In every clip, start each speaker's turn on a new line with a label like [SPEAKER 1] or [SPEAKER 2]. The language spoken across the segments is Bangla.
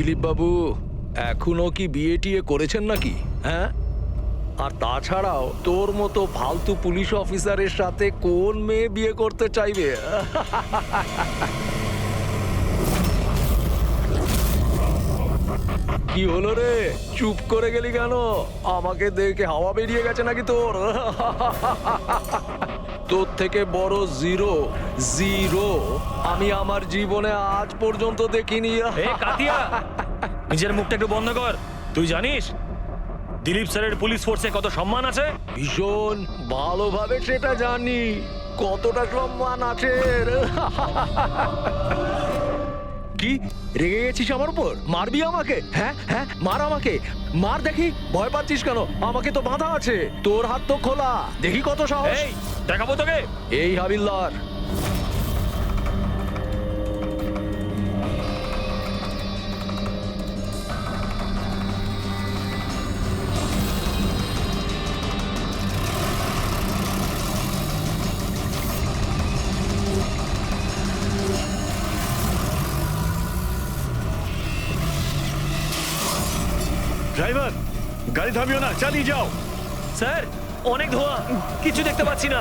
[SPEAKER 1] দিলীপ বাবু এখনো কি বিয়ে টিয়ে করেছেন নাকি? হ্যাঁ, আর তাছাড়াও তোর মতো ফালতু পুলিশ অফিসারের সাথে কোন মেয়ে বিয়ে করতে চাইবে? কি হলো রে, চুপ করে গেলি কেন? আমাকে দেখে হাওয়া বেরিয়ে গেছে নাকি তোর? তোর থেকে বড় জিরো জিরো আমি আমার জীবনে আজ পর্যন্ত দেখিনি।
[SPEAKER 2] এ কাতিয়া, নিজের মুখটা একটু বন্ধ কর। তুই জানিস দিলীপ স্যারের পুলিশ ফোর্সে কত সম্মান আছে?
[SPEAKER 1] ভীষণ ভালোভাবে সেটা জানি, কতটা সম্মান আছে। কি রেগে গেছিস আমার উপর? মারবি আমাকে? হ্যাঁ হ্যাঁ, মার আমাকে, মার দেখি। ভয় পাচ্ছিস কেন? আমাকে তো বাঁধা আছে, তোর হাত তো খোলা, দেখি কত সাহস।
[SPEAKER 2] এই দেখাবো তোকে।
[SPEAKER 1] এই হাবিলদার,
[SPEAKER 3] ড্রাইভার, গাড়ি থামিও না, চালিয়ে যাও।
[SPEAKER 2] স্যার, অনেক ধোঁয়া, কিছু দেখতে পাচ্ছি না।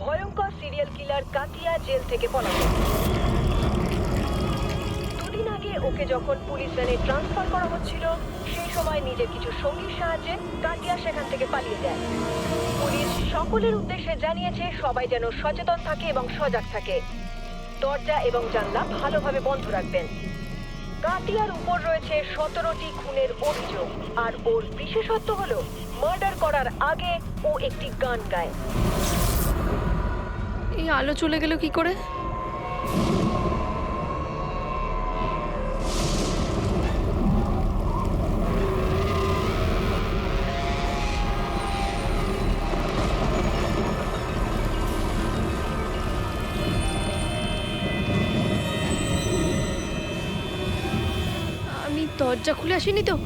[SPEAKER 4] ভয়ঙ্কর সিরিয়াল কিলার কাতিয়া জেল থেকে পলাতক। দুদিন আগে ওকে যখন পুলিশ ভ্যানে ট্রান্সফার করা হচ্ছিল, সেই সময় নিজের কিছু সঙ্গীর সাহায্যে কাতিয়া সেখান থেকে পালিয়ে যায়। পুলিশ সকলের উদ্দেশ্যে জানিয়েছে সবাই যেন সচেতন থাকে এবং সজাগ থাকে। দরজা এবং জানলা ভালোভাবে বন্ধ রাখবেন। কাতিয়ার উপর রয়েছে 17টি খুনের অভিযোগ, আর ওর বিশেষত্ব হলো মার্ডার করার আগে ও একটি গান গায়।
[SPEAKER 5] এই আলো চলে গেল কি করে? আমি দরজা খুলে আসিনি তো?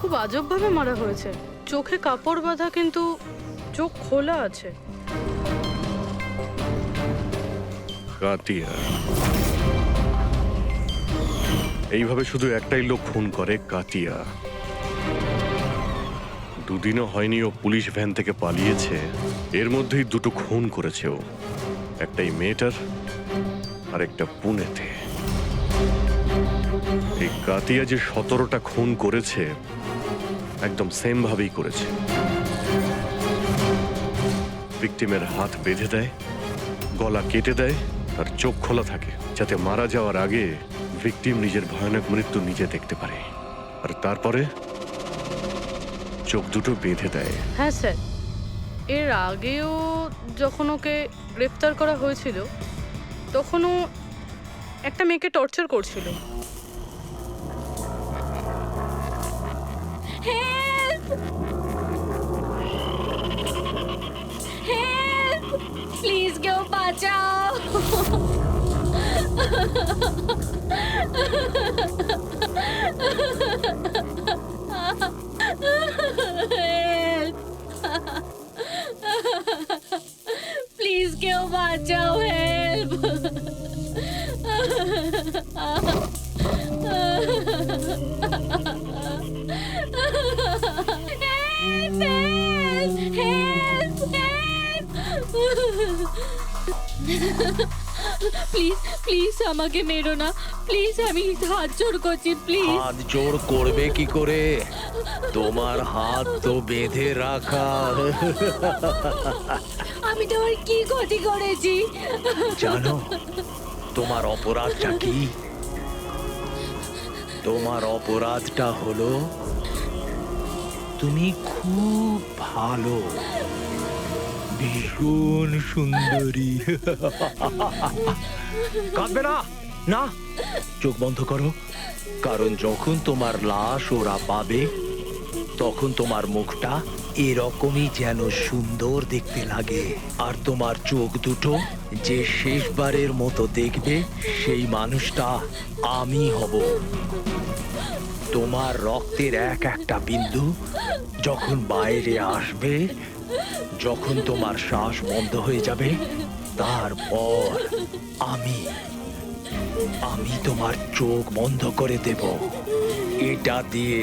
[SPEAKER 5] খুব আজবভাবে মারা হয়েছে। চোখে কাপড় বাঁধা, কিন্তু চোখ খোলা আছে।
[SPEAKER 3] কাতিয়া, এইভাবে শুধু একটাই লোক খুন করে, কাতিয়া। দুদিনও হয়নি ও পুলিশ ভ্যান থেকে পালিয়েছে, এর মধ্যেই দুটো খুন করেছে ও। একটাই মেয়েটার, আর একটা পুনেতে। এই কাতিয়া যে 17টা খুন করেছে, একদম সেম ভাবেই করেছে। ভিকটিমের হাত বেঁধে দেয়, গলা কেটে দেয় আর চোখ খোলা থাকে, যাতে মারা যাওয়ার আগে ভিকটিম নিজের ভয়ানক মৃত্যু নিজে দেখতে পারে। আর তারপরে চোখ দুটো বেঁধে দেয়।
[SPEAKER 5] হ্যাঁ স্যার, এর আগেও যখন ওকে গ্রেফতার করা হয়েছিল তখনও একটা মেয়েকে টর্চার করছিল।
[SPEAKER 6] প্লিজ কেউ বাঁচাও। প্লিজ কেউ বাঁচাও, হেল্প। প্লিজ প্লিজ আমাকে মেরো না, প্লিজ, আমি হাত জোড় করছি, প্লিজ।
[SPEAKER 1] হাত জোর করবে কি করে? তোমার হাত তো বেঁধে রাখা।
[SPEAKER 6] আমি তোমার কি ক্ষতি করেছি?
[SPEAKER 1] জানো তোমার অপরাধটা কি? তোমার অপরাধটা হলো তুমি খুব ভালো, ভীষণ সুন্দরী। কাঁদবে না, না, চোখ বন্ধ করো, কারণ যখন তোমার লাশ ওরা পাবে তখন তোমার মুখটা এরকমই যেন সুন্দর দেখতে লাগে। আর তোমার চোখ দুটো যে শেষবারের মতো দেখবে সেই মানুষটা আমি হব। তোমার রক্তের এক একটা বিন্দু যখন বাইরে আসবে, যখন তোমার শ্বাস বন্ধ হয়ে যাবে, তারপর আমি তোমার চোখ বন্ধ করে দেব এটা দিয়ে।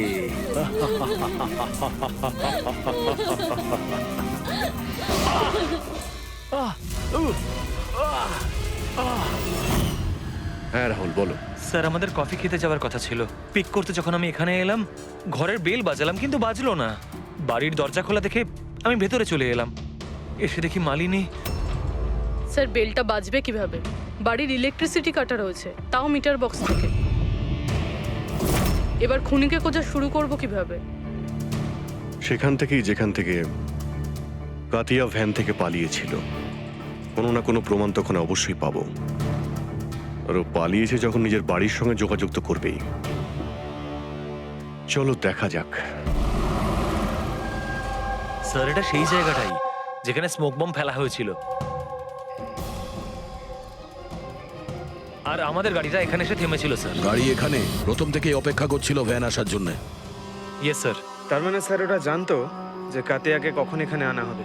[SPEAKER 3] হ্যাঁ রাহুল, বলো।
[SPEAKER 2] স্যার, আমাদের কফি খেতে যাওয়ার কথা ছিল। পিক করতে যখন আমি এখানে এলাম, ঘরের বেল বাজালাম কিন্তু বাজলো না। বাড়ির দরজা খোলা দেখে আমি ভেতরে চলে এলাম। এসে দেখি মালিনী।
[SPEAKER 5] স্যার, বেলটা বাজবে কিভাবে? বাড়ির ইলেকট্রিসিটি কাটা রয়েছে, তাও মিটার বক্স থেকে। এবার খুনিকে খোঁজা শুরু করব কিভাবে?
[SPEAKER 3] সেখান থেকেই যেখান থেকে কাতিয়া ভ্যান থেকে পালিয়েছিল, কোনো না কোনো প্রমাণ তখন অবশ্যই পাবো। আর ও পালিয়েছে যখন নিজের বাড়ির সঙ্গে যোগাযোগ তো করবেই। চলো দেখা যাক।
[SPEAKER 2] স্যার, এটা সেই জায়গাটাই যেখানে স্মোক বম ফেলা হয়েছিল। আর আমাদের গাড়িটা এখানে এসে থেমেছিল স্যার।
[SPEAKER 7] গাড়ি এখানে প্রথম থেকেই অপেক্ষা করছিল ভ্যান আসার জন্য।
[SPEAKER 2] Yes sir.
[SPEAKER 8] তার মানে স্যার ওরা জানতো যে কাতিয়াকে কখন এখানে আনা হবে।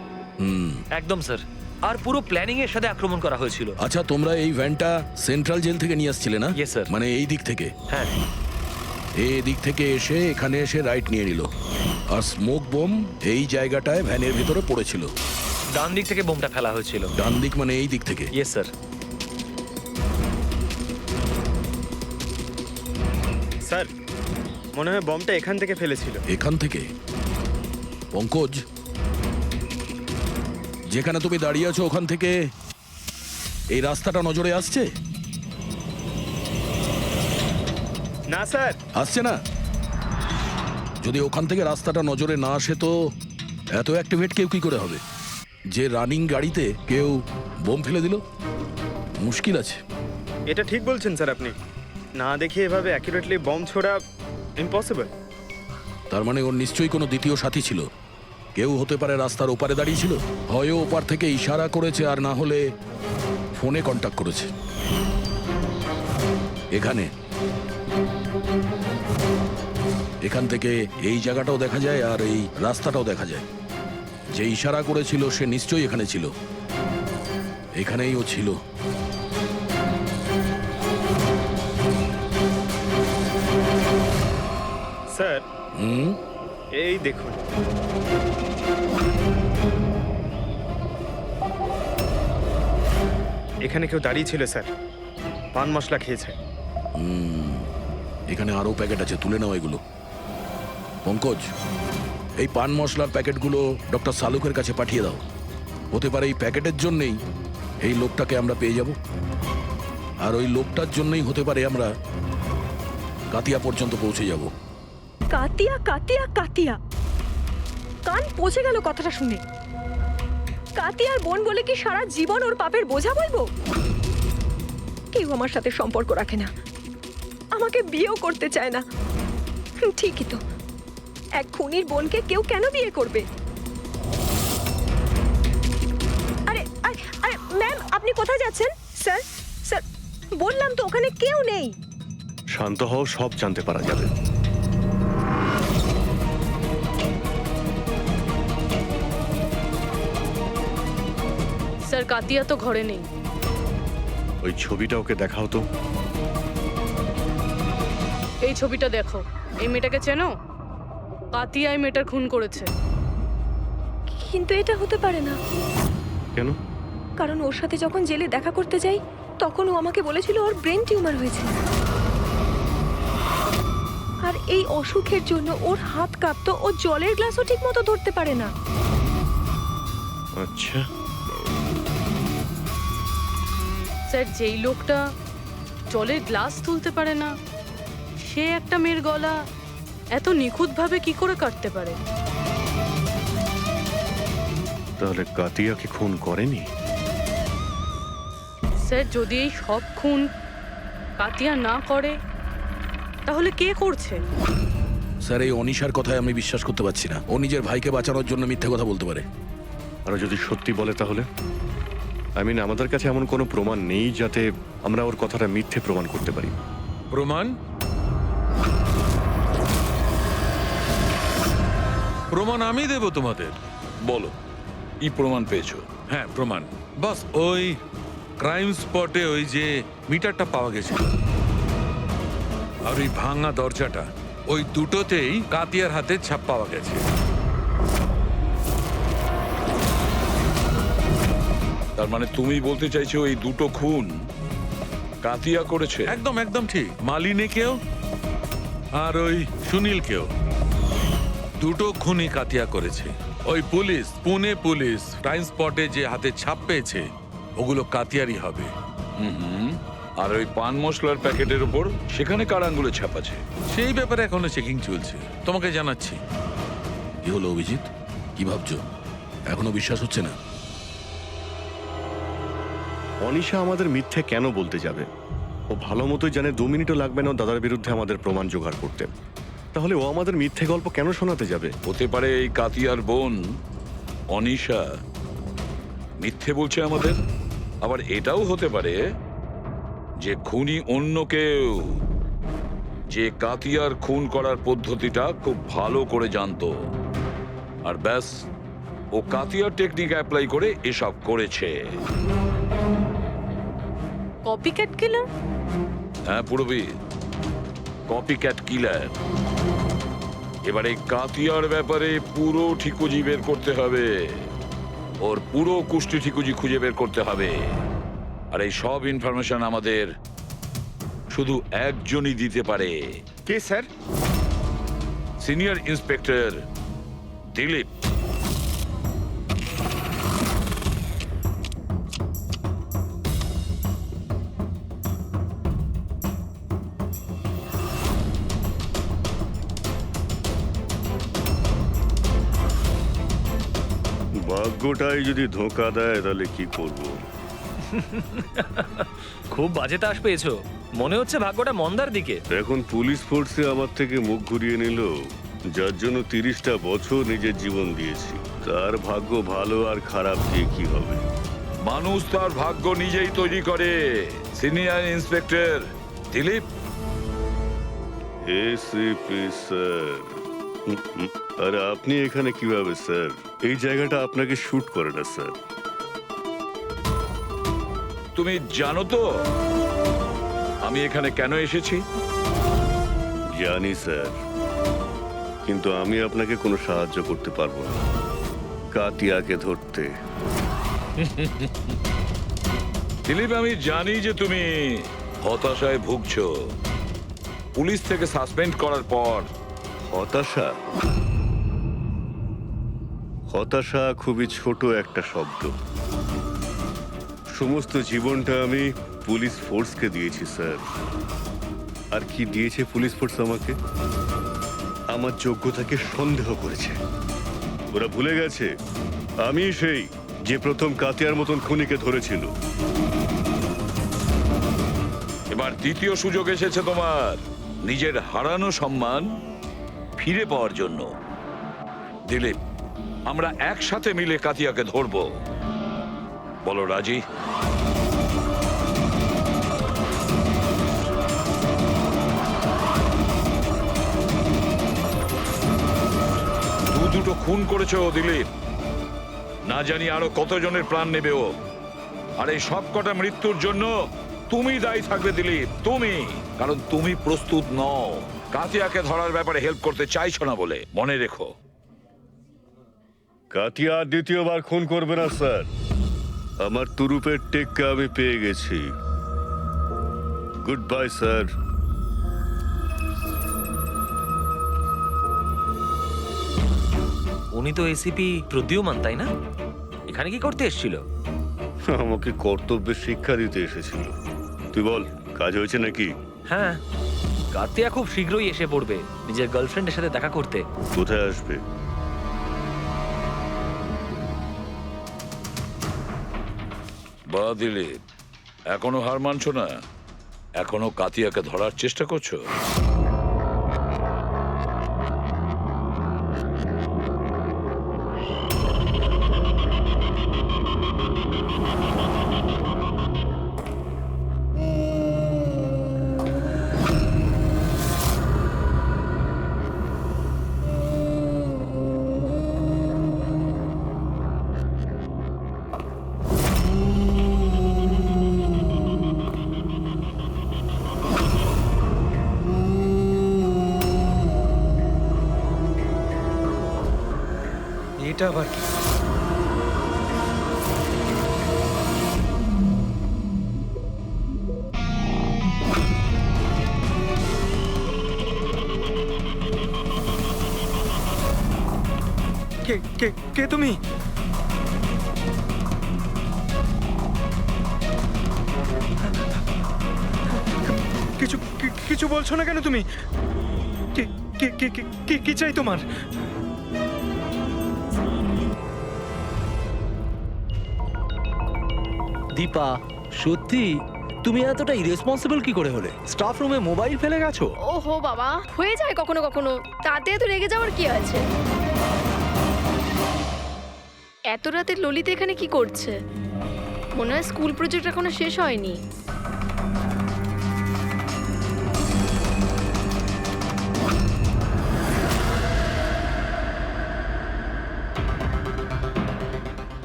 [SPEAKER 2] একদম স্যার। আর পুরো প্ল্যানিং এর সাথে আক্রমণ করা হয়েছিল।
[SPEAKER 7] আচ্ছা, তোমরা এই ভ্যানটা সেন্ট্রাল জেল থেকে নিয়ে আসছিলে না?
[SPEAKER 2] Yes, sir.
[SPEAKER 7] মানে এই দিক থেকে?
[SPEAKER 2] হ্যাঁ।
[SPEAKER 7] এই দিক থেকে এসে এখানে এসে রাইট নিয়ে নিল, আর স্মোক বোম এই জায়গাটায় ভ্যানের ভিতরে পড়েছিল।
[SPEAKER 2] ডান দিক থেকে বোমটা ফেলা হয়েছিল।
[SPEAKER 7] ডান দিক মানে এই দিক থেকে?
[SPEAKER 2] Yes sir.
[SPEAKER 8] স্যার মনে হয় বমটা এখান থেকে ফেলেছিল।
[SPEAKER 7] এখান থেকে? পঙ্কজ, যেখানে তুমি দাঁড়িয়ে আছো ওখান থেকে এই রাস্তাটা নজরে আসছে?
[SPEAKER 8] না স্যার।
[SPEAKER 7] আসছে না? যদি ওখান থেকে রাস্তাটা নজরে না আসে তো এত অ্যাক্টিভেট কেউ কি করে হবে যে রানিং গাড়িতে কেউ বোম ফেলে দিল? মুশকিল আছে।
[SPEAKER 8] এটা ঠিক বলছেন স্যার আপনি। না দেখে এভাবে অ্যাকুরেটলি বম ছোড়া ইম্পসিবল।
[SPEAKER 7] তার মানে ওর নিশ্চয়ই কোনো দ্বিতীয় সাথী ছিল। কেউ হতে পারে রাস্তার ওপারে দাঁড়িয়ে ছিল, হয় ওপার থেকে ইশারা করেছে, আর না হলে ফোনে কন্ট্যাক্ট করেছে। এখান থেকে এই জায়গাটাও দেখা যায় আর এই রাস্তাটাও দেখা যায়। যে ইশারা করেছিল সে নিশ্চয়ই এখানে ছিল। এখানেই ও ছিল।
[SPEAKER 8] স্যার এই দেখুন, এখানে কেউ দাঁড়িয়ে ছিল স্যার, পান মশলা খেয়েছে।
[SPEAKER 7] এখানে আরো প্যাকেট আছে, তুলে নাও এগুলো। পঙ্কজ, এই পান মশলার প্যাকেটগুলো ডক্টর সালুকের কাছে পাঠিয়ে দাও। হতে পারে এই প্যাকেটের জন্যই এই লোকটাকে আমরা পেয়ে যাব, আর ওই লোকটার জন্যই হতে পারে আমরা কাতিয়া পর্যন্ত পৌঁছে যাব।
[SPEAKER 4] কাতিয়া কাতিয়া কাতিয়া, কান পচে গেল কথাটা শুনে। কাতিয়ার বোন বলে কি সারা জীবন ওর পাপের বোঝা বলবো? কেউ আমার সাথে সম্পর্ক রাখে না, আমাকে বিয়েও করতে চায় না। ঠিকই তো, এক খুনির বোনকে কেউ কেন বিয়ে করবে? আরে আরে আরে ম্যাম, আপনি কোথায় যাচ্ছেন? স্যার স্যার, বললাম তো ওখানে কেউ নেই।
[SPEAKER 3] শান্ত হও, সব জানতে পারা যাবে।
[SPEAKER 5] স্যার, কাতিয়া তো ঘরে নেই।
[SPEAKER 3] ওই ছবিটা ওকে দেখাও তো।
[SPEAKER 5] এই ছবিটা দেখো। এই মেয়েটাকে চেনো? কাতিয়া এই মেয়েটার খুন করেছে।
[SPEAKER 4] কিন্তু এটা হতে পারে না,
[SPEAKER 3] কেন?
[SPEAKER 4] কারণ ওর সাথে যখন জেলে দেখা করতে যাই তখন ও আমাকে বলেছিল ওর ব্রেন টিউমার হয়েছে, আর এই অসুখের জন্য ওর হাত কাঁপতো, ও জলের গ্লাসও ঠিক মতো ধরতে পারে না।
[SPEAKER 3] আচ্ছা,
[SPEAKER 5] স্যার, যেই লোকটা জলের গ্লাস তুলতে পারে না, সে একটা মেয়ের গলা এত নিখুঁতভাবে কি করে কাটতে পারে?
[SPEAKER 3] তাহলে কাতিয়াকে খুন করেনি?
[SPEAKER 5] স্যার, যদি এই সব খুন কাতিয়া না করে, তাহলে কে করছে?
[SPEAKER 7] স্যার, এই অনিশার কথায় আমি বিশ্বাস করতে পারছি না। ও নিজের ভাইকে বাঁচানোর জন্য মিথ্যে কথা বলতে পারে।
[SPEAKER 3] আর যদি সত্যি বলে তাহলে? আমাদের কাছে এমন কোনো প্রমাণ নেই যাতে আমরা ওর কথাটা মিথ্যে প্রমাণ করতে পারি।
[SPEAKER 9] প্রমাণ? প্রমাণ আমি দেব তোমাদের।
[SPEAKER 7] বলো, কি প্রমাণ পেয়েছো?
[SPEAKER 9] হ্যাঁ, প্রমাণ। বাস ওই ক্রাইম স্পটে ওই যে মিটারটা পাওয়া গেছে, আর ওই ভাঙা দরজাটা, ওই দুটোতেই কাতিয়ার হাতে ছাপ পাওয়া গেছে।
[SPEAKER 7] তার মানে তুমি বলতে চাইছো এই দুটো খুন কাতিয়া করেছে?
[SPEAKER 9] একদম একদম ঠিক। মালিনীকেও আর ওই সুনীলকেও, দুটো খুনই কাতিয়া করেছে। ওই পুলিশ, পুনে পুলিশ ক্রাইম স্পটে যে হাতে ছাপ পেয়েছে, ওগুলো কাতিয়ারই হবে।
[SPEAKER 7] আর ওই পান মশলার প্যাকেটের উপর সেখানে কার আঙ্গুলে ছাপ আছে?
[SPEAKER 9] সেই ব্যাপারে এখনো চেকিং চলছে, তোমাকে জানাচ্ছি।
[SPEAKER 7] কি হলো অভিজিৎ, কি ভাবছো? এখনো বিশ্বাস হচ্ছে না?
[SPEAKER 3] অনিশা আমাদের মিথ্যে কেন বলতে যাবে? ও ভালো মতোই জানে 2 মিনিটও লাগবে না ওর দাদার বিরুদ্ধে আমাদের প্রমাণ জোগাড় করতে। তাহলে ও আমাদের মিথ্যে গল্প কেন শোনাতে যাবে?
[SPEAKER 7] হতে পারে এই কাতিয়ার বোন অনিশা মিথ্যে বলছে আমাদের। আবার এটাও হতে পারে যে খুনি অন্য কেউ, যে কাতিয়ার খুন করার পদ্ধতিটা খুব ভালো করে জানতো, আর ব্যাস ও কাতিয়ার টেকনিক অ্যাপ্লাই করে এসব করেছে।
[SPEAKER 5] কপিক্যাট কিলার?
[SPEAKER 7] হ্যাঁ পুরবি, কপিক্যাট কিলার। এবারে কাতিয়ার ব্যাপারে পুরো ঠিকুজি বের করতে হবে, ওর পুরো কুষ্টি ঠিকুজি খুঁজে বের করতে হবে। আর এই সব ইনফরমেশন আমাদের শুধু একজনই দিতে পারে।
[SPEAKER 8] কে স্যার?
[SPEAKER 7] Senior inspector Dilip.
[SPEAKER 3] ভাগ্যটাই যদি ধোঁকা দেয় তাহলে কি করব?
[SPEAKER 2] খুব বাজে তাস পেয়েছো, মনে হচ্ছে ভাগ্যটা মন্দার দিকে।
[SPEAKER 3] এখন পুলিশ ফোর্সে আমার থেকে মুখ ঘুরিয়ে নিল, যার জন্য 30টা বছর নিজের জীবন দিয়েছি। তার ভাগ্য ভালো আর খারাপ দিয়ে কি হবে?
[SPEAKER 7] মানুষ তার ভাগ্য নিজেই তৈরি করে। Senior inspector Dilip.
[SPEAKER 3] ACP sir. আরে আপনি এখানে কিভাবে স্যার? এই জায়গাটা আপনাকে শুট করে না স্যার।
[SPEAKER 7] তুমি জানো তো আমি এখানে কেন এসেছি?
[SPEAKER 3] জানি স্যার, কিন্তু আমি আপনাকে কোনো সাহায্য করতে পারবো না কাতিয়াকে ধরতে।
[SPEAKER 7] দিলীপ, আমি জানি যে তুমি হতাশায় ভুগছো পুলিশ থেকে সাসপেন্ড করার পর।
[SPEAKER 3] হতাশা? হতাশা খুবই ছোট একটা শব্দ। সমস্ত জীবনটা আমি পুলিশ ফোর্সকে দিয়েছি স্যার। আর কি দিয়েছে পুলিশ ফোর্স আমাকে? আমার যোগ্যতাকে সন্দেহ করেছে। ওরা ভুলে গেছে আমি সেই যে প্রথম কাতিয়ার মতন খুনিকে ধরেছিল।
[SPEAKER 10] এবার দ্বিতীয় সুযোগ এসেছে তোমার নিজের হারানো সম্মান ফিরে পাওয়ার জন্য। দিলীপ, আমরা একসাথে মিলে কাতিয়াকে ধরবো। বলো রাজি? দুটো খুন করেছো দিলীপ, না জানি আরো কতজনের প্রাণ নেবে ও। আর এই সব কটা মৃত্যুর জন্য তুমি দায়ী থাকবে দিলীপ, তুমি। কারণ তুমি প্রস্তুত নও কাতিয়াকে ধরার ব্যাপারে হেল্প করতে চাইছো না বলে। মনে রেখো।
[SPEAKER 3] কাতিয়া আর দ্বিতীয়বার খুন করবে না স্যার। আমার তুরুপের টেক্কা আমি পেয়ে গেছি। Good bye sir.
[SPEAKER 2] উনি তো এসিপি প্রদ্যুমান, তাই না? এখানে কি করতে এসেছিল?
[SPEAKER 3] আমাকে কর্তব্যের শিক্ষা দিতে এসেছিল। তুই বল, কাজ হয়েছে নাকি?
[SPEAKER 2] হ্যাঁ, কাতিয়া খুব শীঘ্রই এসে পড়বে নিজের গার্লফ্রেন্ডের সাথে দেখা করতে।
[SPEAKER 3] কোথায় আসবে?
[SPEAKER 10] বা দিলীপ, এখনো হার মানছো না? এখনো কাতিয়াকে ধরার চেষ্টা করছো?
[SPEAKER 2] এটা আবার কি?
[SPEAKER 8] কে কে কে তুমি? কিছু কিছু বলছো না কেন তুমি? কি কি কি কি কি চাই তোমার?
[SPEAKER 1] দীপা, সত্যি তুমি এতটা ইরেসপন্সিবল কি করে হলে? স্টাফ রুমে মোবাইল ফেলে গেছো?
[SPEAKER 11] ওহো বাবা, হয়ে যায় কখনো কখনো, তাতে এত রেগে যাওয়ার কি আছে? এত রাতে ললিত এখানে কি করছে? মনে হয় স্কুল প্রজেক্ট এখনো শেষ হয়নি।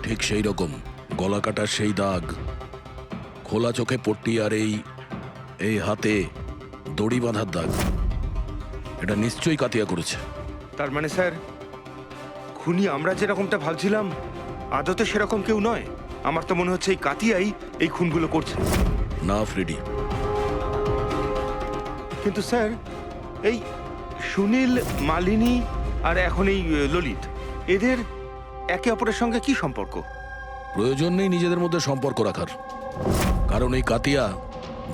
[SPEAKER 7] ঠিক সেই রকম গলা কাটার সেই দাগ, খোলা চোখে পট্টি, আর এই হাতে দড়ি বাঁধার দাগ। এটা নিশ্চয়ই কাতিয়া করেছে।
[SPEAKER 8] তার মানে স্যার, খুনি আমরা যেরকমটা ভাবছিলাম আদতে সেরকম কেউ নয়। আমার তো মনে হচ্ছে এই কাতিয়াই এই খুনগুলো করছে।
[SPEAKER 7] না ফ্রেডি,
[SPEAKER 8] কিন্তু স্যার, এই সুনীল, মালিনী আর এখন এই ললিত, এদের একে অপরের সঙ্গে কি সম্পর্ক?
[SPEAKER 7] প্রয়োজন নেই নিজেদের মধ্যে সম্পর্ক রাখার। কারণ এই কাতিয়া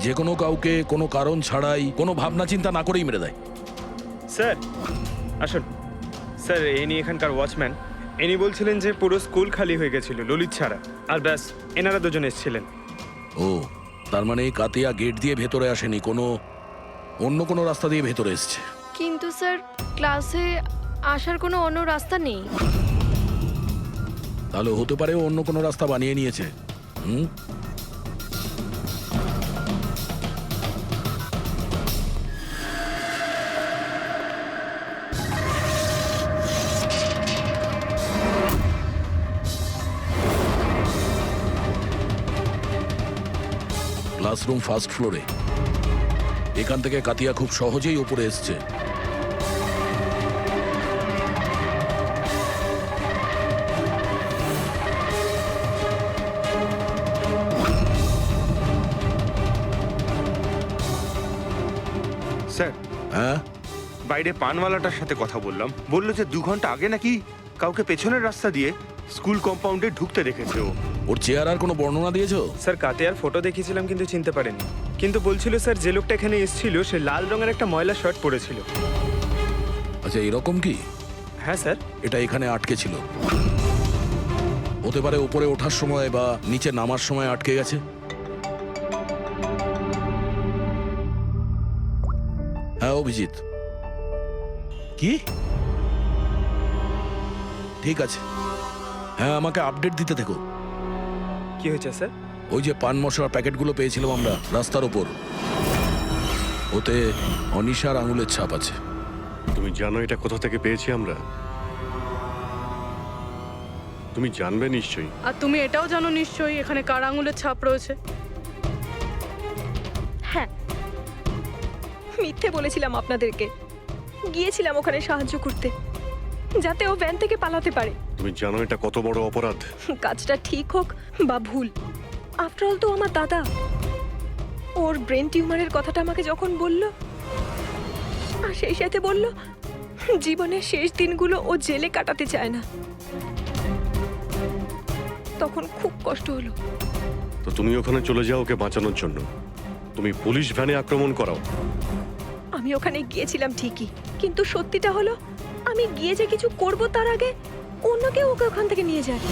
[SPEAKER 7] যে কোনো কাউকে কোনো কারণ ছাড়াই, কোনো ভাবনা চিন্তা না করেই মেরে দেয়।
[SPEAKER 8] স্যার আসুন। স্যার, ইনি এখানকার ওয়াচম্যান। ইনি বলছিলেন যে পুরো স্কুল খালি হয়ে গেছিল ললিত ছাড়া, আর ব্যাস এনারা দুজন এসেছিলেন।
[SPEAKER 7] ও, তার মানে এই কাতিয়া গেট দিয়ে ভেতরে আসেনি, অন্য কোনো রাস্তা দিয়ে ভেতরে এসছে।
[SPEAKER 11] কিন্তু স্যার, ক্লাসে আসার কোনো অন্য রাস্তা নেই।
[SPEAKER 7] তাহলে হতে পারে ও অন্য কোনো রাস্তা বানিয়ে নিয়েছে। ক্লাসরুম ফার্স্ট ফ্লোরে। এখান থেকে কাতিয়া খুব সহজেই উপরে এসছে।
[SPEAKER 8] স্যার,
[SPEAKER 7] হ্যাঁ,
[SPEAKER 8] বাইরে পানওয়ালাটার সাথে কথা বললাম। বললো যে 2 ঘন্টা আগে নাকি কাউকে পেছনের রাস্তা দিয়ে স্কুল কম্পাউন্ডে ঢুকতে দেখেছে ও।
[SPEAKER 7] ওর চেহারার কোনো বর্ণনা দিয়েছো?
[SPEAKER 8] স্যার কাতিয়ার ফটো দেখিয়েছিলাম কিন্তু চিনতে পারেনি, কিন্তু বলছিল স্যার যে লোকটা এখানে এসেছিল সে লাল রঙের একটা ময়লা শার্ট পরেছিল।
[SPEAKER 7] আচ্ছা, এরকম কি?
[SPEAKER 8] হ্যাঁ স্যার।
[SPEAKER 7] এটা এখানে আটকে ছিল, হতে পারে উপরে ওঠার সময় বা নিচে নামার সময় আটকে গেছে। হ্যাঁ অভিজিৎ, কি? ঠিক আছে, হ্যাঁ আমাকে আপডেট দিতে থেকো।
[SPEAKER 8] কি হয়েছে স্যার?
[SPEAKER 7] ওই যে পান মশলার প্যাকেটগুলো পেয়েছিলাম আমরা রাস্তার ওপর, ওতে অনিশার আঙুলের ছাপ আছে।
[SPEAKER 3] তুমি জানো এটা কোথা থেকে পেয়েছি আমরা? তুমি জানবে নিশ্চয়ই।
[SPEAKER 5] আর তুমি এটাও জানো নিশ্চয়ই এখানে কার আঙুলের ছাপ রয়েছে।
[SPEAKER 4] হ্যাঁ, মিথ্যে বলেছিলাম আপনাদেরকে। গিয়েছিলাম ওখানে সাহায্য করতে, যাতে ও ভ্যান থেকে পালাতে পারে।
[SPEAKER 3] তুমি জানো এটা কত বড় অপরাধ?
[SPEAKER 4] কাজটা ঠিক হোক বা ভুল, আফটার অল তো আমার দাদা। ওর ব্রেন টিউমারের কথাটা আমাকে যখন বলল, আর সেই সাথে বলল জীবনের শেষ দিনগুলো ও জেলে কাটাতে চায় না, তখন খুব কষ্ট হলো।
[SPEAKER 3] তো তুমি ওখানে চলে যাও ওকে বাঁচানোর জন্য। তুমি পুলিশ ভ্যানে আক্রমণ করাও।
[SPEAKER 4] আমি ওখানে গিয়েছিলাম ঠিকই, কিন্তু সত্যিটা হলো আমি গিয়ে যে কিছু করব তার আগে অন্য কেউ ওকে ওখান থেকে নিয়ে যায়।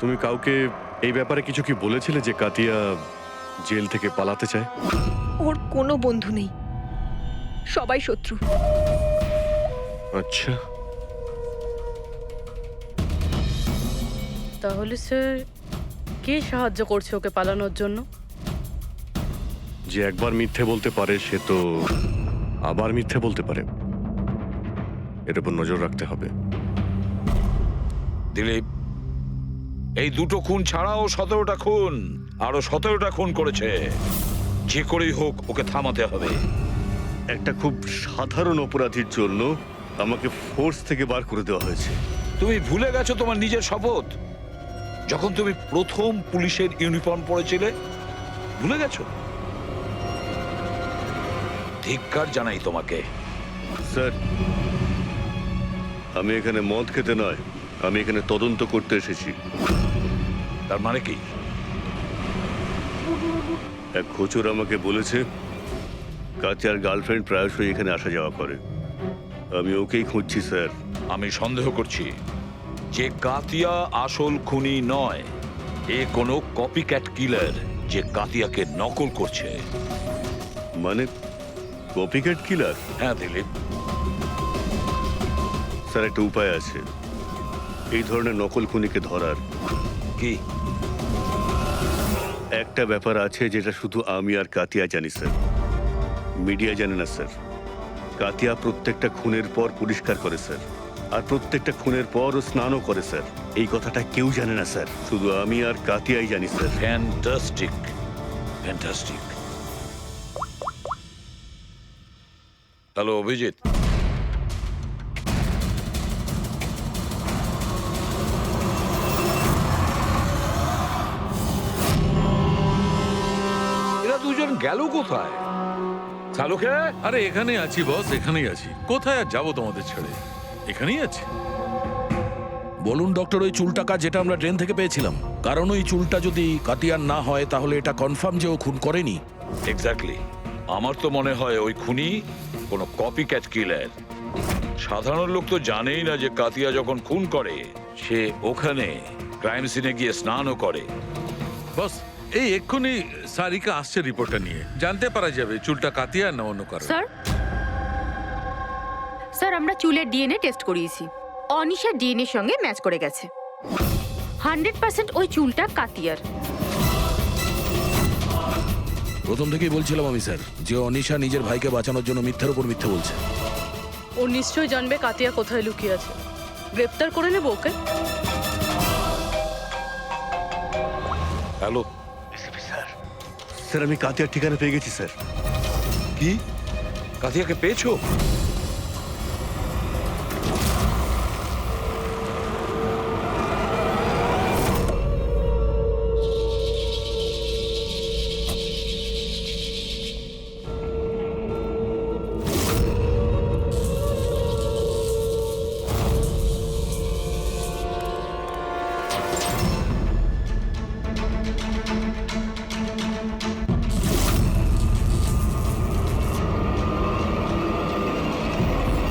[SPEAKER 3] তুমি কাউকে এই ব্যাপারে কিছু কি বলেছিলে যে কাতিয়া জেল থেকে পালাতে চায়?
[SPEAKER 4] ওর কোনো বন্ধু নেই, সবাই শত্রু।
[SPEAKER 3] আচ্ছা,
[SPEAKER 5] তাহলে স্যার কে সাহায্য করছে ওকে পালানোর জন্য?
[SPEAKER 3] যে একবার মিথ্যে বলতে পারে সে তো আবার মিথ্যে বলতে পারে, এর উপর নজর রাখতে হবে।
[SPEAKER 10] দিলীপ, এই দুটো খুন ছাড়াও 17টা খুন, আরো 17টা খুন করেছে। যে করেই হোক ওকে থামাতে হবে।
[SPEAKER 3] একটা খুব সাধারণ অপরাধীর জন্য আমাকে ফোর্স থেকে বার করে দেওয়া হয়েছে।
[SPEAKER 10] তুমি ভুলে গেছো তোমার নিজের শপথ, যখন তুমি প্রথম পুলিশের ইউনিফর্ম পরেছিলে? ভুলে গেছো? ধিক্কার জানাই তোমাকে।
[SPEAKER 3] স্যার, আমি এখানে মদ খেতে নয়, আমি এখানে তদন্ত করতে এসেছি।
[SPEAKER 10] তার মানে কি?
[SPEAKER 3] এক খোঁচর আমাকে বলেছে কাতিয়ার গার্লফ্রেন্ড প্রায়শই এখানে আসা যাওয়া করে। আমি ওকেই খুঁজছি স্যার।
[SPEAKER 10] আমি সন্দেহ করছি যে কাতিয়া আসল খুনি নয়, এ কোনো কপিক্যাট কিলার যে কাতিয়াকে নকল করছে।
[SPEAKER 3] মানে কপিক্যাট কিলার?
[SPEAKER 10] হ্যাঁ দিলীপ।
[SPEAKER 3] স্যার, একটা উপায় আছে এই ধরনের নকল খুনিকে ধরার।
[SPEAKER 10] কি?
[SPEAKER 3] একটা ব্যাপার আছে যেটা শুধু আমি আর কাতিয়া জানি স্যার, মিডিয়া জানে না স্যার। কাতিয়া প্রত্যেকটা খুনের পর পরিষ্কার করে স্যার, আর প্রত্যেকটা খুনের পর ও স্নানও করে স্যার। এই কথাটা কেউ জানে না স্যার, শুধু আমি আর কাতিয়াই জানি sir.
[SPEAKER 10] Fantastic, fantastic. Hello Abhijit, এরা দুজন গেল কোথায়? চালুকে?
[SPEAKER 9] আরে এখানেই আছি বস, এখানেই আছি। কোথায় আর যাবো তোমাদের ছেড়ে, এখানেই আছি।
[SPEAKER 7] বলুন ডক্টর, ওই চুলটাকা যেটা আমরা ট্রেন থেকে পেয়েছিলাম, কারণ ওই চুলটা যদি কাতিয়ার না হয় তাহলে এটা কনফার্ম যে ও খুন করেনি।
[SPEAKER 10] এক্স্যাক্টলি। আমার তো মনে হয় ওই খুনি কোনো কপিক্যাট কিলার। সাধারণ লোক তো জানেই না যে কাতিয়া যখন খুন করে সে ওখানে ক্রাইম সিনে গিয়ে স্নানও করে।
[SPEAKER 9] বস, এই এক্ষুনি সারিকা আসছে রিপোর্টটা নিয়ে, জানতে পারা যাবে চুলটা কাতিয়া না অন্য কারো।
[SPEAKER 12] স্যার, স্যার আমরা চুলের ডিএনএ টেস্ট করিয়েছি, অনিশার ডিএনএ সঙ্গে ম্যাচ করে গেছে। 100% ওই চুলটা কাতিয়ার।
[SPEAKER 7] প্রথম থেকেই বলছিলাম আমি স্যার যে অনিশা নিজের ভাইকে বাঁচানোর জন্য মিথ্যার উপর মিথ্যে বলছে।
[SPEAKER 5] ও নিশ্চয়ই জানবে কাতিয়া কোথায় লুকিয়ে আছে। গ্রেপ্তার করে নেব ওকে।
[SPEAKER 10] হ্যালো
[SPEAKER 3] স্যার, আমি কাতিয়ার ঠিকানা পেয়ে গেছি স্যার।
[SPEAKER 10] কি? কাতিয়াকে পেয়েছো?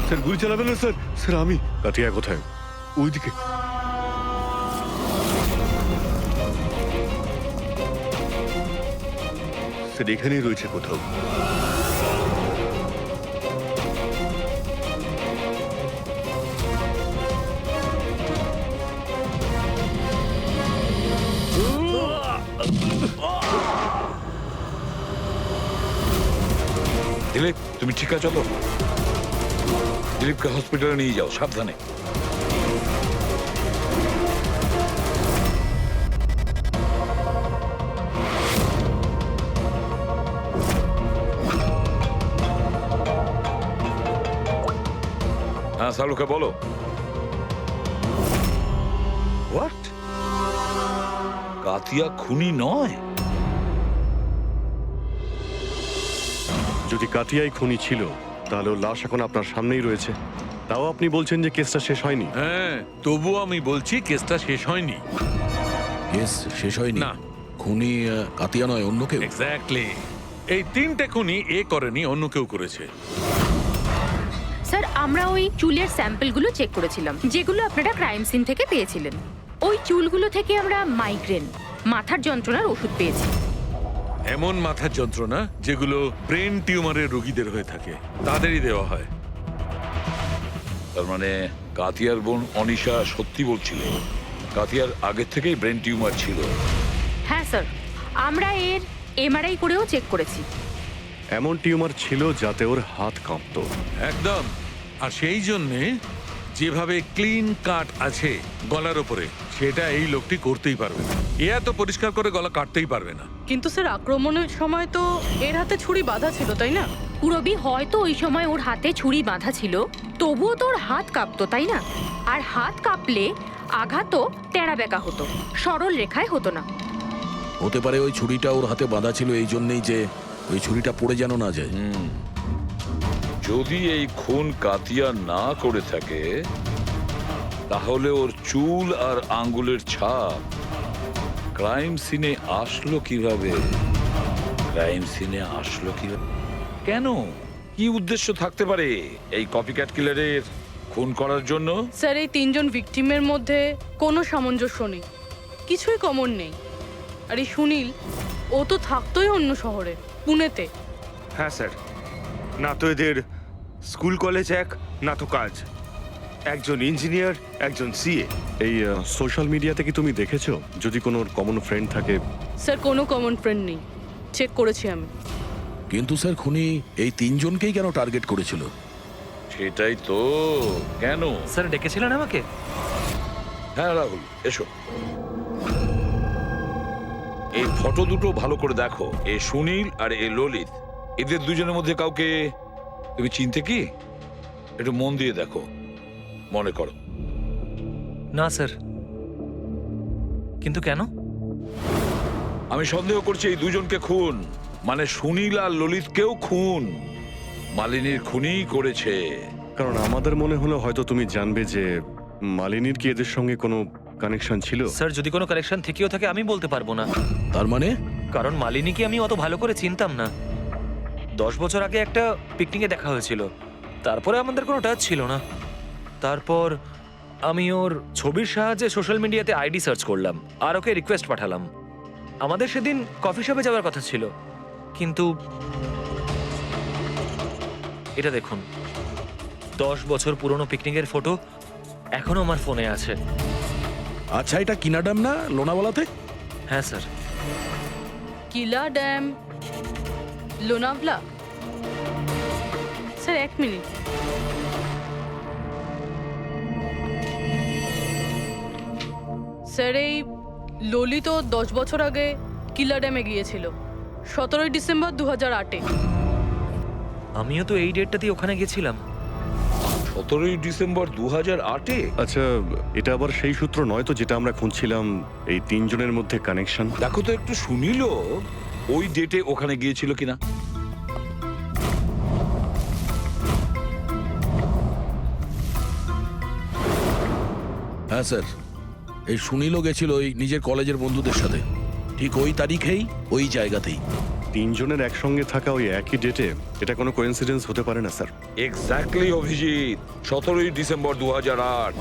[SPEAKER 3] স্যার গুলি চালাবেন না স্যার। স্যার আমি। কাতিয়া কোথায়? ওইদিকে। স্যার এখানেই রয়েছে কোথাও।
[SPEAKER 10] দিলীপ তুমি ঠিক আছো তো? দিলীপকে হসপিটালে নিয়ে যাও, সাবধানে। হ্যাঁ সালুকে বলো। হোয়াট? কাতিয়া খুনি নয়?
[SPEAKER 3] যদি কাতিয়াই খুনি ছিল তাহলে ওর লাশ এখন আপনার সামনেই রয়েছে। তাও আপনি বলছেন যে কেসটা শেষ হয়নি।
[SPEAKER 9] হ্যাঁ, তবুও আমি বলছি কেসটা শেষ হয়নি।
[SPEAKER 7] কেস শেষ হয়নি?
[SPEAKER 9] না।
[SPEAKER 7] খুনি কাতিয়া নয়, অন্য কেউ?
[SPEAKER 9] এক্স্যাক্টলি। এই 3টে খুনি এ করেনি, অন্য কেউ করেছে।
[SPEAKER 12] স্যার আমরা ওই চুলের স্যাম্পলগুলো চেক করেছিলাম যেগুলো আপনারা ক্রাইম সিন থেকে পেয়েছিলেন। ওই চুলগুলো থেকে আমরা মাইগ্রেন, মাথার যন্ত্রণার ওষুধ পেয়েছি।
[SPEAKER 9] এমন মাথার যন্ত্রণা যেগুলো ব্রেন টিউমারের রোগীদের হয়ে থাকে, তাদেরই দেওয়া হয়।
[SPEAKER 10] তার মানে কাতিয়ার বোন অনিশা সত্যি বলছিল, কাতিয়ার আগের থেকেই ব্রেন টিউমার ছিল।
[SPEAKER 12] হ্যাঁ স্যার, আমরা এর এমআরআই করেও চেক করেছি।
[SPEAKER 3] এমন টিউমার ছিল যাতে ওর হাত কাঁপতো।
[SPEAKER 9] একদম। আর সেই জন্যে যেভাবে ক্লিন কাট আছে গলার ওপরে, সেটা এই লোকটি করতেই পারবে না। এ এত পরিষ্কার করে গলা কাটতেই পারবে না।
[SPEAKER 5] কিন্তু স্যার আক্রমণের সময় তো এর হাতে ছুরি বাঁধা ছিল, তাই না?
[SPEAKER 12] পুরবি হয়তো ওই সময় ওর হাতে ছুরি বাঁধা ছিল, তবুও তো ওর হাত কাঁপতো, তাই না? আর হাত কাঁপলে আঘাতও তেড়া বেঁকা হতো, সরল রেখায় হতো না।
[SPEAKER 7] হতে পারে ওই ছুরিটা ওর হাতে বাঁধা ছিল এই জন্যই যে ওই ছুরিটা পড়ে যেন না যায়।
[SPEAKER 10] যদি এই খুন কাতিয়া না করে থাকে তাহলে ওর চুল আর আঙ্গুলের ছাপ ক্রাইম সিনে আসলো কিভাবে? ক্রাইম সিনে আসলো কিভাবে? কেন? কি উদ্দেশ্য থাকতে পারে এই কপিক্যাট কিলারের খুন করার জন্য?
[SPEAKER 5] স্যার এই 3জন ভিকটিমের মধ্যে কোনো সামঞ্জস্য নেই, কিছুই কমন নেই। আর এই সুনীল, ও তো থাকতোই অন্য শহরে, পুনেতে।
[SPEAKER 8] হ্যাঁ স্যার, না তো এদের স্কুল কলেজ এক, না তো কাজ। একজন ইঞ্জিনিয়ার, একজন সিএ।
[SPEAKER 3] এই সোশ্যাল মিডিয়াতে কি তুমি দেখেছো যদি কোনো কমন ফ্রেন্ড থাকে?
[SPEAKER 5] স্যার কোনো কমন ফ্রেন্ড নেই, চেক করেছি আমি।
[SPEAKER 7] কিন্তু স্যার খুনি এই 3জনকেই কেন টার্গেট করেছিল?
[SPEAKER 10] সেটাই তো। কেন?
[SPEAKER 2] স্যার ডেকেছিলেন আমাকে?
[SPEAKER 10] হ্যাঁ রাহুল, এসো। এই ফটো দুটো ভালো করে দেখো। এ সুনীল আর এ ললিত, এদের দুজনের মধ্যে কাউকে তুমি চিনতে কি? একটু মন দিয়ে দেখো, মনে করো।
[SPEAKER 2] না স্যার। কিন্তু কেন?
[SPEAKER 10] আমি সন্দেহ করছি এই দুজনকে খুন, মানে সুনীল আর ললিতকেও খুন মালিনীর খুনিই করেছে।
[SPEAKER 3] কারণ আমাদের মনে হলো হয়তো তুমি জানবে যে মালিনীর কি এদের সঙ্গে কোনো কানেকশন ছিল।
[SPEAKER 2] স্যার যদি কোনো কানেকশন থেকেও থাকে আমি বলতে পারবো না।
[SPEAKER 7] তার মানে?
[SPEAKER 2] কারণ মালিনীকে আমি অত ভালো করে চিনতাম না। 10 বছর আগে একটা পিকনিকে দেখা হয়েছিল, তারপরে আমাদের কোনো টাচ ছিল না। তারপর আমি ওর ছবির সাহায্যে সোশ্যাল মিডিয়াতে আইডি সার্চ করলাম আর ওকে রিকোয়েস্ট পাঠালাম। আমাদের সেদিন কফি শপে যাওয়ার কথা ছিল, কিন্তু এটা দেখুন, 10 বছর পুরনো পিকনিকের ফটো এখনো আমার ফোনে আছে।
[SPEAKER 7] আচ্ছা, এটা কিনা ড্যাম না লোনাওয়ালাতে?
[SPEAKER 2] হ্যাঁ স্যার।
[SPEAKER 5] কিলা dam, Lonavala? Sir 1 minute. Sir এই ললিত 10 বছর আগে কিলা ড্যামে গিয়েছিল, 17 ডিসেম্বর 2008-এ।
[SPEAKER 2] আমিও তো এই ডেটটাতেই ওখানে গেছিলাম।
[SPEAKER 10] 17 ডিসেম্বর 2008-এ?
[SPEAKER 3] আচ্ছা, এটা আবার সেই সূত্র নয় তো যেটা আমরা খুঁজছিলাম, এই 3জনের মধ্যে কানেকশন?
[SPEAKER 10] দেখো তো একটু সুনীল ওই ডেটে ওখানে গিয়েছিল কিনা।
[SPEAKER 7] হ্যাঁ স্যার, এই সুনীলও গেছিল ওই নিজের কলেজের বন্ধুদের সাথে, ঠিক ওই তারিখেই ওই জায়গাতেই।
[SPEAKER 3] তিনজনের একসঙ্গে থাকা ওই একই ডেটে এটা কোনো কোইন্সিডেন্স হতে পারে না স্যার।
[SPEAKER 10] এক্স্যাক্টলি অভিজিৎ, 17ই ডিসেম্বর 2008।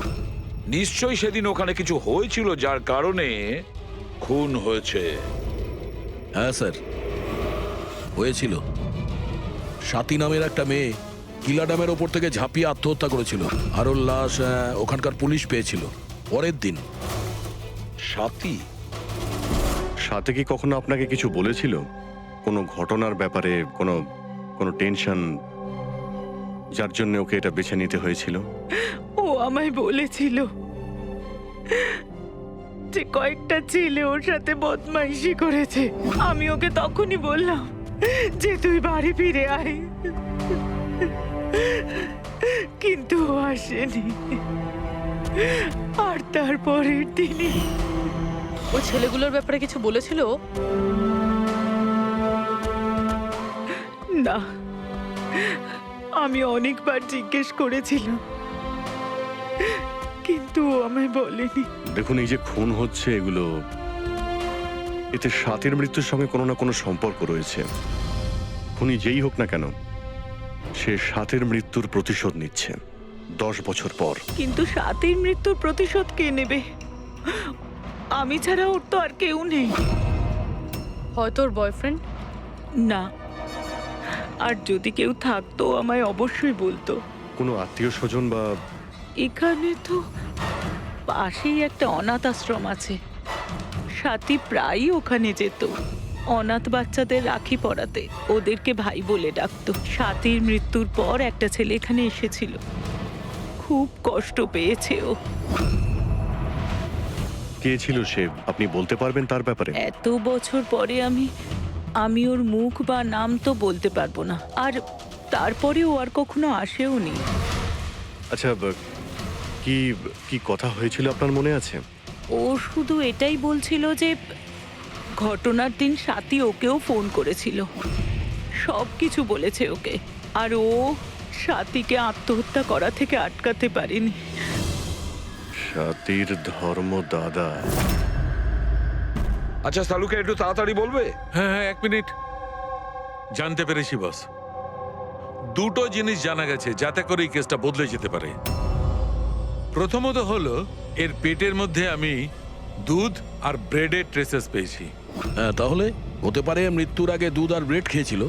[SPEAKER 10] নিশ্চয়ই সেদিন ওখানে কিছু হয়েছিল যার কারণে খুন হয়েছে।
[SPEAKER 7] হ্যাঁ স্যার, হয়েছিল। স্বাতী নামের একটা মেয়ে কিলা ড্যামের ওপর থেকে ঝাঁপিয়ে আত্মহত্যা করেছিল, আর ওর লাশ ওখানকার পুলিশ পেয়েছিল পরের দিন।
[SPEAKER 10] সাথী?
[SPEAKER 3] সাথে কি কখনো আপনাকে কিছু বলেছিল কোনো ঘটনার ব্যাপারে, কোনো কোনো টেনশন যার জন্য ওকে এটা বেছে নিতে হয়েছিল?
[SPEAKER 13] ও আমায় বলেছিল যে কয়েকটা ছেলে ওর সাথে বদমাইশি করেছে। আমি ওকে তখনই বললাম যে তুই বাড়ি ফিরে আয়, কিন্তু ও আসেনি। আর তারপরের দিনই
[SPEAKER 5] ওই ছেলেগুলোর ব্যাপারে কিছু বলেছিল?
[SPEAKER 13] না, আমি অনেকবার জিজ্ঞেস করেছিলাম, কিন্তু ও আমায় বলেনি।
[SPEAKER 3] দেখুন, এই যে খুন হচ্ছে এগুলো, এতে সাথীর মৃত্যুর সঙ্গে কোনো না কোনো সম্পর্ক রয়েছে। খুনি যেই হোক না কেন, সে সাথীর মৃত্যুর প্রতিশোধ নিচ্ছে 10 বছর পর।
[SPEAKER 13] কিন্তু সাথীর মৃত্যুর প্রতিশোধ কে নেবে? আমি ছাড়া ওর তো আর কেউ নেই।
[SPEAKER 5] হয়তো ওর বয়ফ্রেন্ড।
[SPEAKER 13] না, আর যদি কেউ থাকতো আমায় অবশ্যই বলতো।
[SPEAKER 3] কোনো আত্মীয় স্বজন বা?
[SPEAKER 13] এখানে তো পাশেই একটা অনাথ আশ্রম আছে, সাথী প্রায়ই ওখানে যেত অনাথ বাচ্চাদের রাখি পরাতে। ওদেরকে ভাই বলে ডাকতো। সাথীর মৃত্যুর পর একটা ছেলে এখানে এসেছিল, খুব কষ্ট পেয়েছে ও।
[SPEAKER 3] কে ছিল সে, আপনি বলতে পারবেন তার ব্যাপারে?
[SPEAKER 13] এত বছর পরে আমি ওর মুখ বা নাম তো বলতে পারবো না, আর তারপরে ও আর কখনো আসেও নি।
[SPEAKER 3] আচ্ছা, কি কি কথা হয়েছিল আপনার মনে আছে?
[SPEAKER 13] ও শুধু এটাই বলছিল যে ঘটনার দিন সাথী ওকেও ফোন করেছিল, সব কিছু বলেছে ওকে, আর ও সাথীকে আত্মহত্যা করা থেকে আটকাতে পারেনি।
[SPEAKER 3] সাথীর ধর্ম দাদা।
[SPEAKER 10] আচ্ছা সালুকে একটু তাড়াতাড়ি বলবে?
[SPEAKER 9] হ্যাঁ হ্যাঁ, 1 মিনিট। জানতে পেরেছি বস, দুটো জিনিস জানা গেছে যাতে করে এই কেসটা বদলে যেতে পারে। প্রথমত হলো এর পেটের মধ্যে আমি দুধ আর ব্রেডের ট্রেসেস পেয়েছি।
[SPEAKER 7] হ্যাঁ, তাহলে হতে পারে মৃত্যুর আগে দুধ আর ব্রেড খেয়েছিল।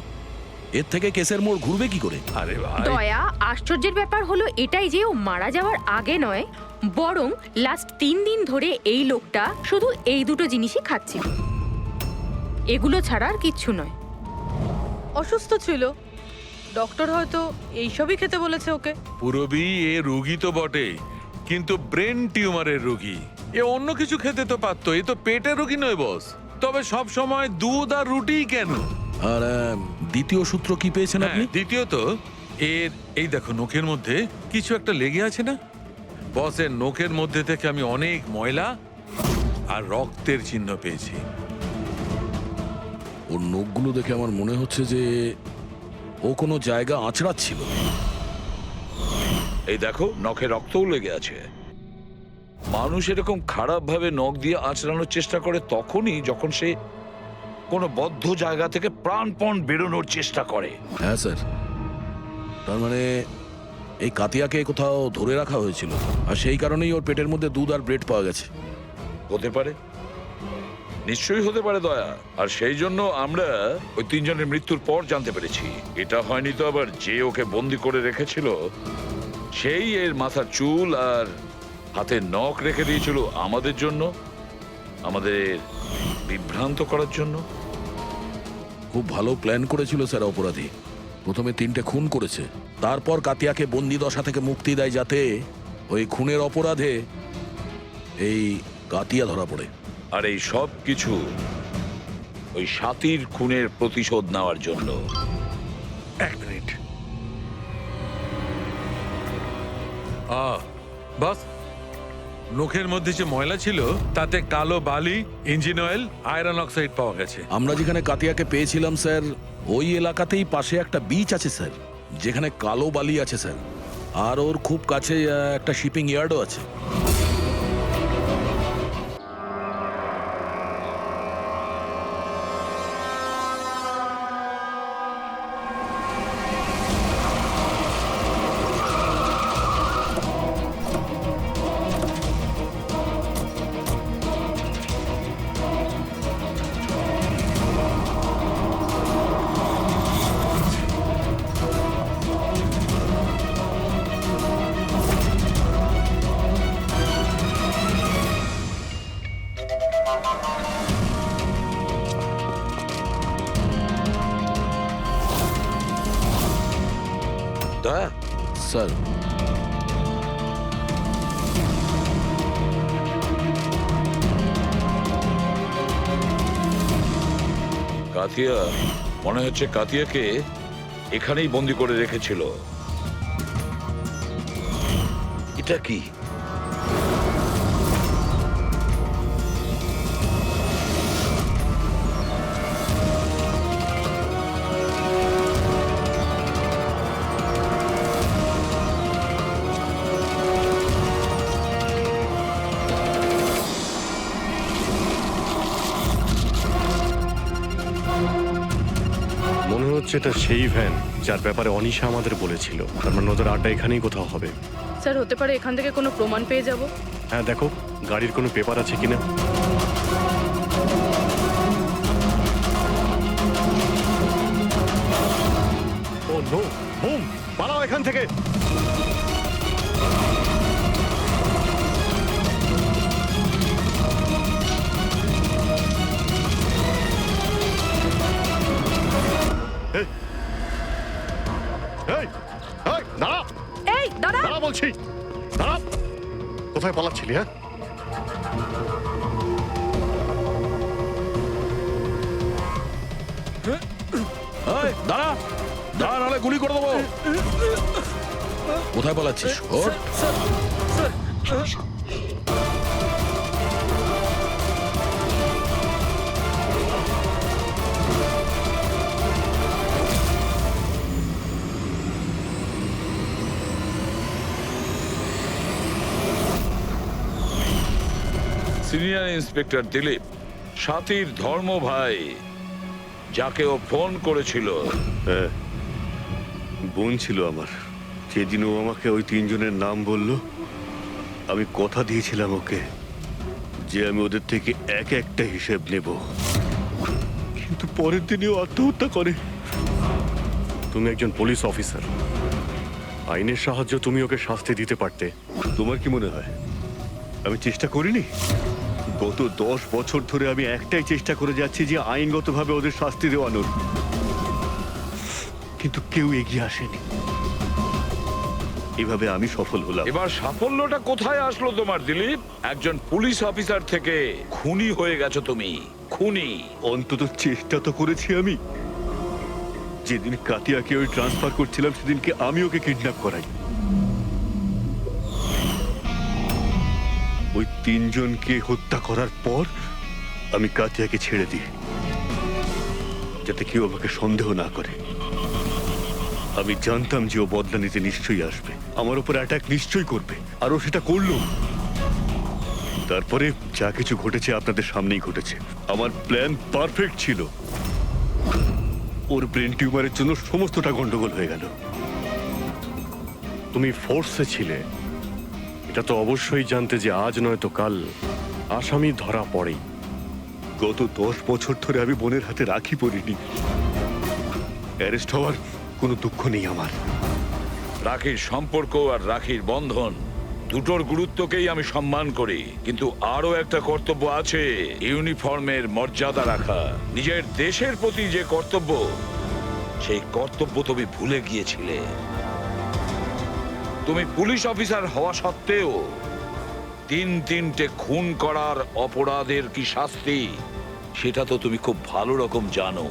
[SPEAKER 7] এর থেকে কেসের মোড় ঘুরবে কি করে?
[SPEAKER 9] আরে ভাই,
[SPEAKER 12] দয়া, আশ্চর্যের ব্যাপার হলো এটাই যে ও মারা যাওয়ার আগে নয়, বরং লাস্ট 3 দিন ধরে এই লোকটা শুধু এই দুটো জিনিসই খাচ্ছিল। এগুলো ছাড়া আর কিচ্ছু নয়।
[SPEAKER 5] অসুস্থ ছিল, ডক্টর হয়তো এইসবই খেতে বলেছে ওকে।
[SPEAKER 9] পুরবি এ রোগী তো বটে, কিন্তু ব্রেন টিউমারের রোগী। এ অন্য কিছু খেতে তো পারতো, এ তো পেটের রোগী নয় বস। তবে সব সময় দুধ আর রুটি কেন?
[SPEAKER 7] আর দ্বিতীয় সূত্র কি পেয়েছেন আপনি?
[SPEAKER 9] হ্যাঁ, দ্বিতীয়ত এর এই দেখো নোকের মধ্যে কিছু একটা লেগে আছে না বসের? নোকের মধ্যে থেকে আমি অনেক ময়লা আর রক্তের চিহ্ন পেয়েছি।
[SPEAKER 7] ওর নখগুলো দেখে আমার মনে হচ্ছে যে ও কোনো জায়গা আঁচড়াচ্ছিল।
[SPEAKER 10] এই দেখো, নখে রক্তও লেগে আছে। মানুষ এরকম খারাপ ভাবে নখ দিয়ে আঁচড়ানোর চেষ্টা করে তখনই যখন সে কোনো বদ্ধ জায়গা থেকে প্রাণপণ বেরোনোর চেষ্টা করে।
[SPEAKER 7] হ্যাঁ স্যার, তার মানে এই কাতিয়াকে কোথাও ধরে রাখা হয়েছিল, আর সেই কারণেই ওর পেটের মধ্যে দুধ আর ব্রেড পাওয়া গেছে।
[SPEAKER 10] হতে পারে, নিশ্চয়ই হতে পারে দয়া। আর সেই জন্য আমরা ওই 3 জনের মৃত্যুর পর জানতে পেরেছি। এটা হয়নি তো আবার যে ওকে বন্দি করে রেখেছিল সেই এর মাথার চুল আর হাতের নখ রেখে দিয়েছিল আমাদের জন্য, আমাদের বিভ্রান্ত করার জন্য।
[SPEAKER 7] খুব ভালো প্ল্যান করেছিল স্যার অপরাধী। প্রথমে 3টে খুন করেছে, তারপর কাতিয়াকে বন্দি দশা থেকে মুক্তি দেয় যাতে ওই খুনের অপরাধে এই কাতিয়া ধরা পড়ে।
[SPEAKER 10] আর এই সব কিছু ওই সাথীর খুনের প্রতিশোধ নেওয়ার জন্য।
[SPEAKER 9] 1 মিনিট। বাস, নখের মধ্যে যে ময়লা ছিল তাতে কালো বালি, ইঞ্জিন অয়েল, আয়রন অক্সাইড পাওয়া গেছে।
[SPEAKER 7] আমরা যেখানে কাতিয়াকে পেয়েছিলাম স্যার, ওই এলাকাতেই পাশে একটা বিচ আছে স্যার, যেখানে কালো বালি আছে স্যার, আর ওর খুব কাছে একটা শিপিং ইয়ার্ডও আছে।
[SPEAKER 10] দয়া,
[SPEAKER 7] স্যার
[SPEAKER 10] কাতিয়া, মনে হচ্ছে কাতিয়াকে এখানেই বন্দি করে রেখেছিল। এটা কি?
[SPEAKER 3] মনে হচ্ছে এটা সেই ভ্যান যার ব্যাপারে অনিশা আমাদের বলেছিল। তার মানে ওদের আড্ডা এখানেই কোথাও হবে।
[SPEAKER 5] স্যার হতে পারে এখান থেকে কোনো প্রমাণ পেয়ে যাব।
[SPEAKER 3] হ্যাঁ, দেখো গাড়ির কোনো পেপার আছে কিনা। ও নো, বুম, পালাও এখান থেকে। এই, এই, এই, দাঁড়া,
[SPEAKER 4] এই দাঁড়া!
[SPEAKER 3] দাঁড়া বলছি, দাঁড়া। কোথায় পালাচ্ছিলি? হ্যাঁ,
[SPEAKER 7] এই, দাঁড়া দাঁড়া, নাহলে গুলি করে দেবো। কোথায় পালাচ্ছিস? ওঠ।
[SPEAKER 10] সিনিয়র ইন্সপেক্টর দিলীপ, সাথীর ধর্ম ভাই, যাকে ও ফোন করেছিল।
[SPEAKER 3] হ্যাঁ, বোন ছিল আমার। যেদিন ও আমাকে ওই তিনজনের নাম বলল, আমি কথা দিয়েছিলাম ওকে যে আমি ওদের থেকে এক একটা হিসেব নেব, কিন্তু পরের দিনই ও আত্মহত্যা করে। তুমি একজন পুলিশ অফিসার, আইনের সাহায্য তুমি ওকে শাস্তি দিতে পারতে। তোমার কি মনে হয় আমি চেষ্টা করিনি? গত 10 বছর ধরে আমি একটাই চেষ্টা করে যাচ্ছি যে আইনগতভাবে ওদের শাস্তি দেওয়ানোর, কিন্তু কেউ এগিয়ে আসেনি। এভাবে আমি সফল হলাম।
[SPEAKER 10] এবার সাফল্যটা কোথায় আসলো তোমার দিলীপ? একজন পুলিশ অফিসার থেকে খুনি হয়ে গেছো তুমি। খুনি।
[SPEAKER 3] অন্তত চেষ্টা তো করেছি আমি। যেদিন কাতিয়াকে ওই ট্রান্সফার করছিলাম সেদিনকে আমি ওকে কিডন্যাপ করাই। ওই তিনজনকে হত্যা করার পর আমি কাতিয়াকে ছেড়ে দিই, যাতে কেউ আমাকে সন্দেহ না করে। আমি জানতাম যে ও বদলা নিতে নিশ্চয়ই আসবে, আমার উপর অ্যাটাক নিশ্চয়ই করবে, আর ও সেটা করলো। তারপরে যা কিছু ঘটেছে আপনাদের সামনেই ঘটেছে। আমার প্ল্যান পারফেক্ট ছিল। ওর ব্রেন টিউমারের জন্য সমস্তটা গন্ডগোল হয়ে গেল। তুমি ফোর্সে ছিলে, এটা তো অবশ্যই জানতে যে আজ নয় তো কাল আসামি ধরা পড়েই। গত 10 বছর ধরে আমি বোনের হাতে রাখি পরিনি। অ্যারেস্ট হওয়ার কোনো দুঃখ নেই আমার।
[SPEAKER 10] রাখির সম্পর্ক আর রাখির বন্ধন দুটোর গুরুত্বকেই আমি সম্মান করি, কিন্তু আরো একটা কর্তব্য আছে, ইউনিফর্মের মর্যাদা রাখা। নিজের দেশের প্রতি যে কর্তব্য, সেই কর্তব্য তুমি ভুলে গিয়েছিলে। তুমি পুলিশ অফিসার হওয়া সত্ত্বেও 3টে খুন করার অপরাধের কি শাস্তি, সেটা তো তুমি খুব ভালো রকম জানো।